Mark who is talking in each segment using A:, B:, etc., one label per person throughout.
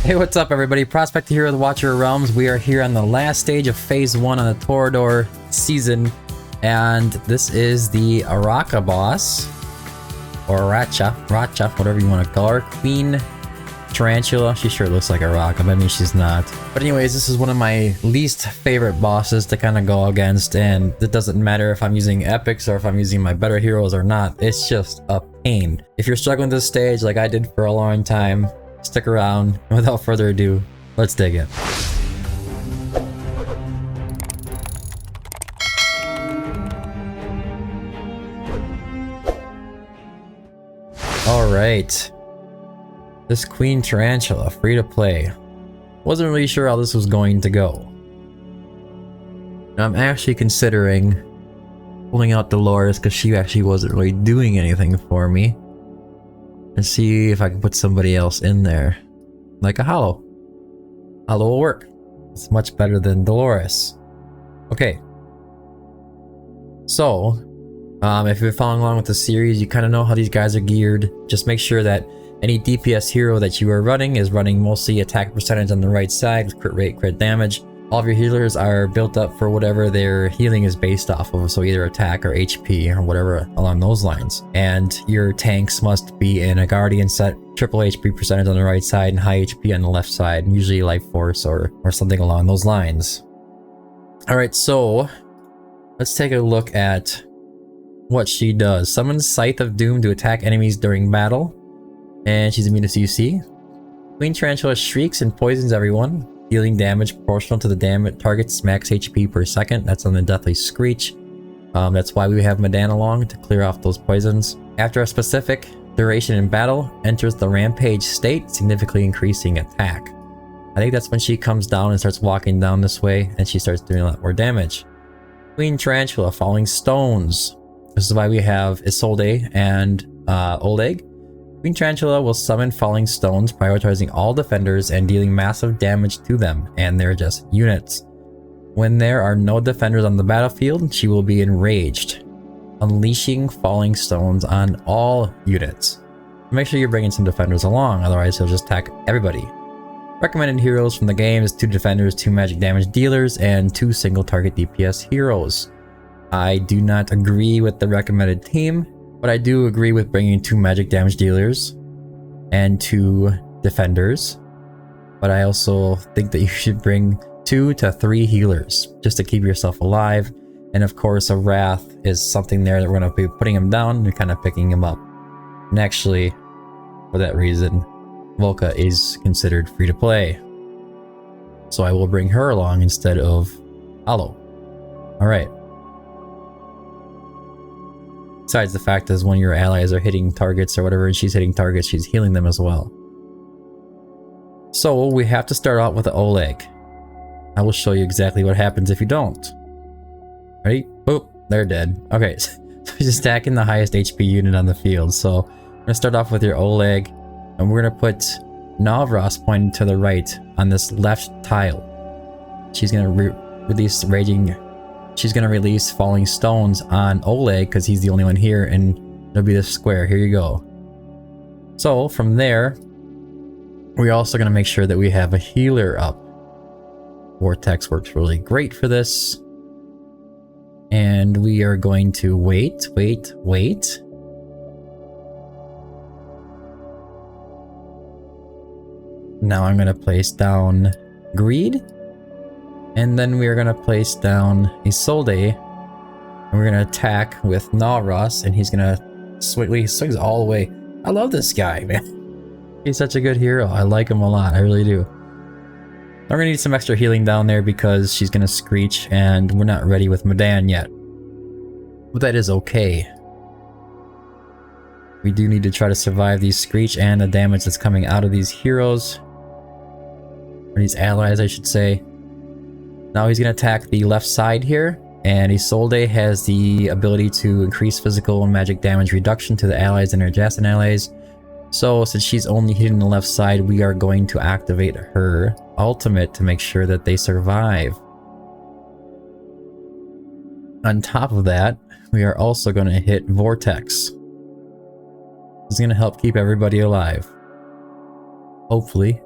A: Hey, what's up everybody? Prospector here with Watcher of Realms. We are here on the last stage of Phase 1 on the Torodor season, and this is the Araka boss, or Racha, whatever you want to call her. Queen Tarantula. She sure looks like Araka, but I mean she's not. But anyways, this is one of my least favorite bosses to kind of go against, and it doesn't matter if I'm using epics or if I'm using my better heroes or not. It's just a pain. If you're struggling this stage like I did for a long time, stick around, and without further ado, let's dig in. Alright. This Queen Tarantula, free to play. Wasn't really sure how this was going to go. I'm actually considering pulling out Dolores because she actually wasn't really doing anything for me. And see if I can put somebody else in there. Like a Hollow. Hollow will work. It's much better than Dolores. Okay. So, if you're following along with the series, you kind of know how these guys are geared. Just make sure that any DPS hero that you are running is running mostly attack percentage on the right side with crit rate, crit damage. All of your healers are built up for whatever their healing is based off of, so either attack or HP or whatever along those lines. And your tanks must be in a Guardian set, triple HP percentage on the right side and high HP on the left side, usually Life Force or something along those lines. Alright, so let's take a look at what she does. Summons Scythe of Doom to attack enemies during battle, and she's immune to CC. Queen Tarantula shrieks and poisons everyone, dealing damage proportional to the target's max HP per second. That's on the Deathly Screech. That's why we have Madan along, to clear off those poisons. After a specific duration in battle, enters the Rampage state, significantly increasing attack. I think that's when she comes down and starts walking down this way, and she starts doing a lot more damage. Queen Tarantula, Falling Stones. This is why we have Isolde and Oleg. Queen Tarantula will summon Falling Stones, prioritizing all defenders and dealing massive damage to them, and they're just units. When there are no defenders on the battlefield, she will be enraged, unleashing Falling Stones on all units. Make sure you're bringing some defenders along, otherwise he'll just attack everybody. Recommended heroes from the game is 2 defenders, 2 magic damage dealers, and 2 single target DPS heroes. I do not agree with the recommended team, but I do agree with bringing 2 magic damage dealers and 2 defenders. But I also think that you should bring 2 to 3 healers just to keep yourself alive. And of course, a Wrath is something there that we're going to be putting him down and kind of picking him up. And actually, for that reason, Volca is considered free to play. So I will bring her along instead of Hollow. Alright. Besides the fact is when your allies are hitting targets or whatever and she's hitting targets, she's healing them as well. So we have to start out with the Oleg. I will show you exactly what happens if you don't. Ready? Boop, they're dead. Okay, so she's attacking the highest HP unit on the field. So we're gonna start off with your Oleg, and we're gonna put Navras pointing to the right on this left tile. She's gonna release Raging. She's going to release Falling Stones on Oleg because he's the only one here, and it'll be this square. Here you go. So from there, we're also going to make sure that we have a healer up. Vortex works really great for this. And we are going to wait. Now I'm going to place down Greed. And then we are going to place down Isolde, and we're going to attack with Navras, and he's going to swings all the way. I love this guy, man. He's such a good hero. I like him a lot. I really do. We're going to need some extra healing down there because she's going to Screech, and we're not ready with Madan yet. But that is okay. We do need to try to survive these Screech and the damage that's coming out of these heroes. Or these allies, I should say. Now he's going to attack the left side here, and Isolde has the ability to increase physical and magic damage reduction to the allies and her adjacent allies. So since she's only hitting the left side, we are going to activate her ultimate to make sure that they survive. On top of that, we are also going to hit Vortex. This is going to help keep everybody alive. Hopefully.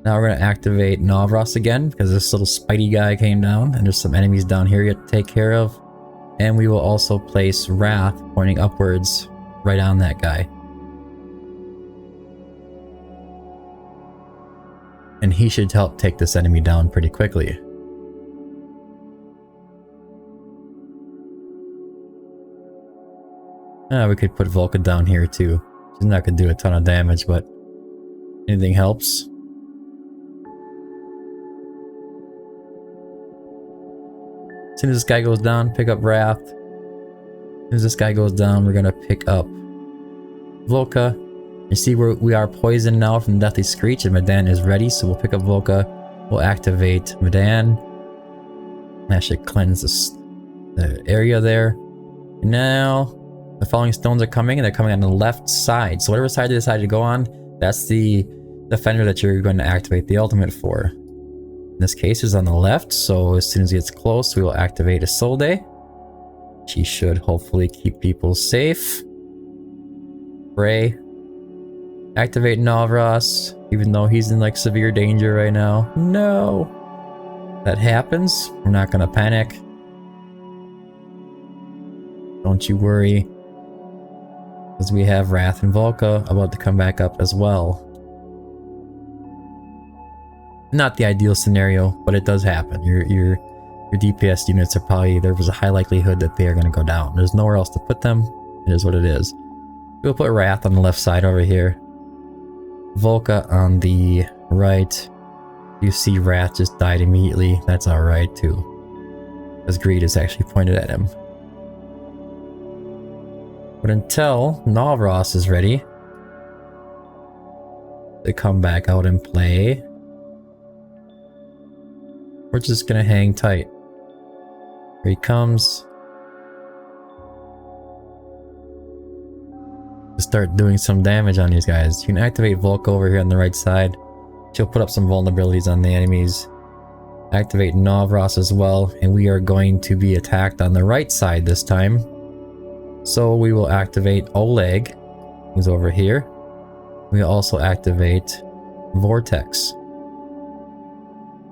A: Now we're going to activate Navras again because this little Spidey guy came down and there's some enemies down here you have to take care of. And we will also place Wrath pointing upwards right on that guy. And he should help take this enemy down pretty quickly. We could put Volka down here too. She's not going to do a ton of damage, but anything helps. As soon as this guy goes down, pick up Wrath. As soon as this guy goes down, we're going to pick up Volka. You see where we are poisoned now from Deathly Screech, and Medan is ready, so we'll pick up Volka. We'll activate Medan. That should cleanse the area there. And now the Falling Stones are coming, and they're coming on the left side. So whatever side they decide to go on, that's the defender that you're going to activate the ultimate for. In this case, it's on the left, so as soon as it gets close, we will activate Isolde. She should hopefully keep people safe. Bray. Activate Navras, even though he's in like severe danger right now. No! That happens. We're not gonna panic. Don't you worry. Because we have Wrath and Volka about to come back up as well. Not the ideal scenario, but it does happen. Your DPS units are probably, there was a high likelihood that they are going to go down. There's nowhere else to put them. It is what it is. We'll put Wrath on the left side over here. Volka on the right. You see Wrath just died immediately. That's alright too. Because Greed is actually pointed at him. But until Navras is ready to come back out and play, we're just gonna hang tight. Here he comes. Start doing some damage on these guys. You can activate Volka over here on the right side. She'll put up some vulnerabilities on the enemies. Activate Navras as well, and we are going to be attacked on the right side this time. So we will activate Oleg, who's over here. We also activate Vortex.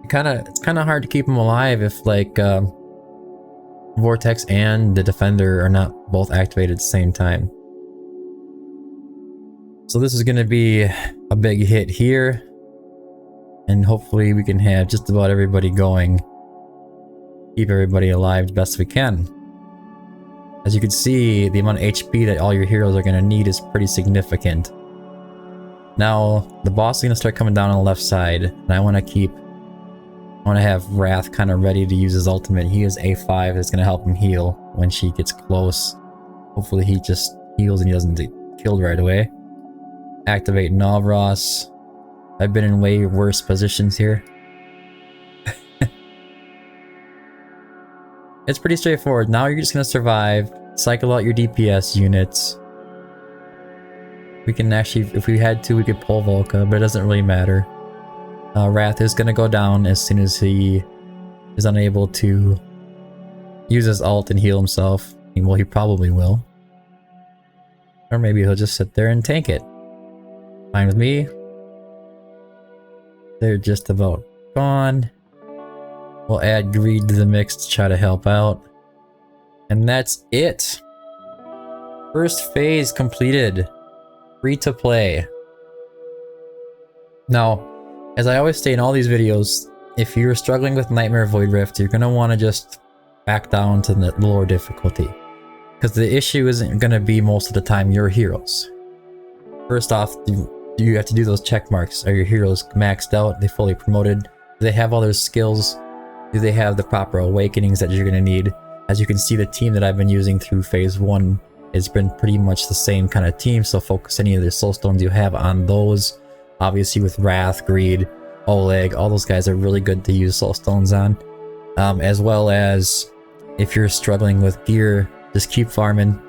A: It's kind of hard to keep them alive if like Vortex and the Defender are not both activated at the same time. So this is going to be a big hit here, and hopefully we can have just about everybody going. Keep everybody alive the best we can. As you can see, the amount of HP that all your heroes are going to need is pretty significant. Now, the boss is going to start coming down on the left side, and I want to have Wrath kind of ready to use his ultimate. He is A5, that's going to help him heal when she gets close. Hopefully he just heals and he doesn't get killed right away. Activate Navras. I've been in way worse positions here. It's pretty straightforward. Now you're just going to survive, cycle out your DPS units. We can actually, if we had to, we could pull Volka, but it doesn't really matter. Wrath is going to go down as soon as he is unable to use his ult and heal himself. Well, he probably will. Or maybe he'll just sit there and tank it. Fine with me. They're just about gone. We'll add Greed to the mix to try to help out. And that's it. First phase completed. Free to play. Now, as I always say in all these videos, if you're struggling with Nightmare Void Rift, you're going to want to just back down to the lower difficulty. Because the issue isn't going to be most of the time your heroes. First off, you have to do those check marks. Are your heroes maxed out? Are they fully promoted? Do they have all their skills? Do they have the proper awakenings that you're going to need? As you can see, the team that I've been using through phase 1 has been pretty much the same kind of team, so focus any of the soulstones you have on those. Obviously with Wrath, Greed, Oleg, all those guys are really good to use soulstones on. As well as if you're struggling with gear, just keep farming.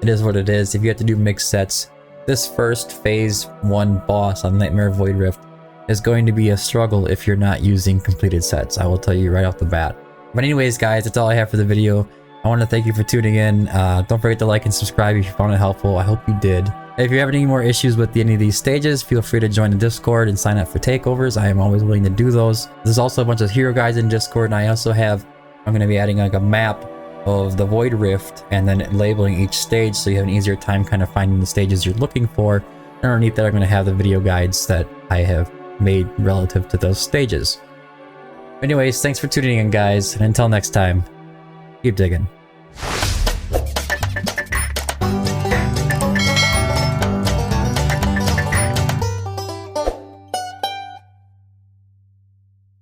A: It is what it is. If you have to do mixed sets, this first phase 1 boss on Nightmare Void Rift is going to be a struggle if you're not using completed sets. I will tell you right off the bat. But anyways, guys, that's all I have for the video. I want to thank you for tuning in. Don't forget to like and subscribe if you found it helpful. I hope you did. If you have any more issues with any of these stages, feel free to join the Discord and sign up for takeovers. I am always willing to do those. There's also a bunch of hero guides in Discord, and I also have, I'm going to be adding like a map of the Void Rift and then labeling each stage so you have an easier time kind of finding the stages you're looking for. And underneath that, I'm going to have the video guides that I have made relative to those stages. Anyways, thanks for tuning in, guys, and until next time, keep digging.